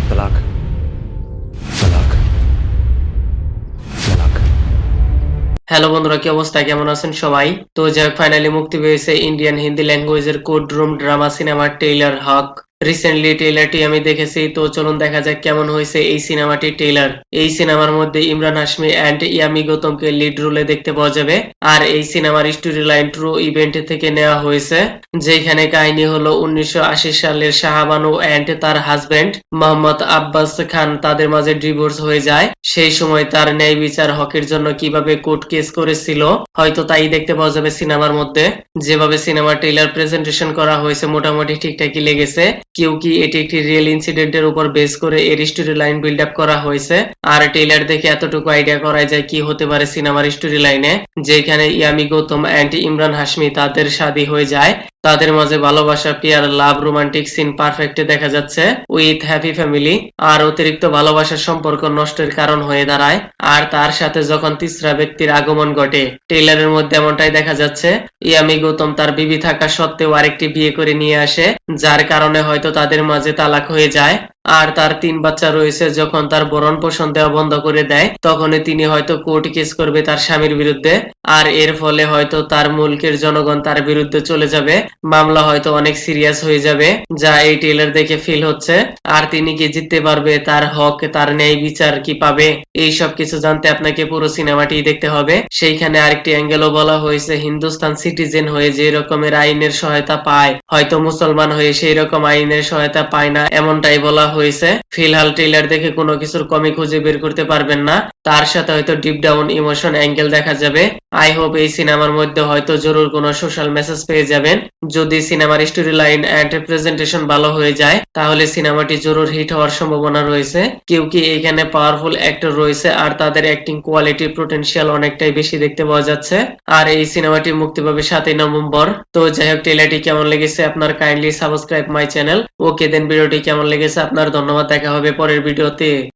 तलाक तलाक तलाक। হ্যালো বন্ধুরা, কি অবস্থা? কেমন আছেন সবাই? তো যাই হোক, ফাইনালি মুক্তি পেয়েছে ইন্ডিয়ান হিন্দি ল্যাঙ্গুয়েজের কোড রুম ড্রামা সিনেমার টেইলার হক। রিসেন্টলি টেইলারটি আমি দেখেছি, তো চলুন দেখা যাক কেমন হয়েছে এই সিনেমাটি টেইলার। এই সিনেমার মধ্যে ইমরান হাশমি অ্যান্ড ইয়ামি গৌতমকে লিড রোলে দেখতে পাওয়া যাবে। আর এই সিনেমার স্টোরি লাইন ট্রু ইভেন্ট থেকে নেওয়া হয়েছে, যেখানে কাহিনী হলো 1980 সালের শাহবানু অ্যান্ড তার হাজবেন্ড মোহাম্মদ আব্বাস খান, তাদের মাঝে ডিভোর্স হয়ে যায়। সেই সময় তার ন্যায় বিচার হকের জন্য কিভাবে কোর্ট কেস করেছিল, হয়তো তাই দেখতে পাওয়া যাবে সিনেমার মধ্যে। যেভাবে সিনেমার ট্রেইলার প্রেজেন্টেশন করা হয়েছে মোটামুটি ঠিকঠাকই লেগেছে। কেউ কি এটি একটি রিয়েল ইনসিডেন্টের উপর বেস করে এর স্টোরি লাইন বিল্ড আপ করা হয়েছে। আর ট্রেইলার দেখে এতটুকু আইডিয়া করা যায় কি হতে পারে সিনেমার স্টোরি লাইনে, যেখানে ইয়ামি গৌতম অ্যান্ড ইমরান হাশমি তাদের শাদী হয়ে যায়। তাদের মাঝে ভালোবাসা, পিয়ার, লাভ, রোমান্টিক সিন পারফেক্ট দেখা যাচ্ছে উইথ হ্যাপি ফ্যামিলি। আর অতিরিক্ত ভালোবাসার সম্পর্ক নষ্টের কারণ হয়ে দাঁড়ায় আর তার সাথে যখন তিসরা ব্যক্তির আগমন ঘটে। ট্রেইলারের মধ্যে এমনটাই দেখা যাচ্ছে। ইয়ামি গৌতম তার বিবি থাকা সত্ত্বেও আরেকটি বিয়ে করে নিয়ে আসে, যার কারণে হয়তো তাদের মাঝে তালাক হয়ে যায়। আর তার 3 বাচ্চা রয়েছে। যখন তার ভরণ পোষণ দেওয়া বন্ধ করে দেয়, তখনই তিনি হয়তো কোর্ট কেস করবে তার স্বামীর বিরুদ্ধে। আর এর ফলে হয়তো তার মুলকের জনগণ তার বিরুদ্ধে চলে যাবে, মামলা হয়তো অনেক সিরিয়াস হয়ে যাবে, যা এই ট্রেলার দেখে ফিল হচ্ছে। আর তিনি কি জিততে পারবে, তার হক, তার ন্যায় বিচার কি পাবে, এই সব কিছু জানতে আপনাকে পুরো সিনেমাটি দেখতে হবে। সেইখানে আরেকটি অ্যাঙ্গেলও বলা হয়েছে, হিন্দুস্তান সিটিজেন হয়ে যে রকমের আইনের সহায়তা পায়, হয়তো মুসলমান হয়ে সেই রকম আইনের সহায়তা পায় না, এমনটাই বলা হয়েছে। ফিলহাল ট্রেলার দেখে কোনো কিছুর কমি খুঁজে বের করতে পারবেন না, তার সাথে হয়তো ডিপ ডাউন ইমোশন অ্যাঙ্গেল দেখা যাবে। আই হোপ এই সিনেমার মধ্যে হয়তো জরুর কোনো সোশ্যাল মেসেজ পেয়ে যাবেন। যদি সিনেমার স্টোরি লাইন এন্ড প্রেজেন্টেশন ভালো হয়ে যায়, তাহলে সিনেমাটি জরুর হিট হওয়ার সম্ভাবনা রয়েছে। কেউ কি এখানে পাওয়ারফুল অ্যাক্টর রয়েছে আর তাদের অ্যাক্টিং কোয়ালিটি পোটেনশিয়াল অনেকটাই বেশি দেখতে পাওয়া যাচ্ছে। আর এই সিনেমাটি মুক্তি পাবে 7ই নভেম্বর। তো যাই হোক, ট্রেলারটি কেমন লেগেছে আপনার, কাইন্ডলি সাবস্ক্রাইব মাই চ্যানেল। ওকে দেন, ভিডিওটি কেমন লেগেছে আপনার, ধন্যবাদ। দেখা হবে পরের ভিডিওতে।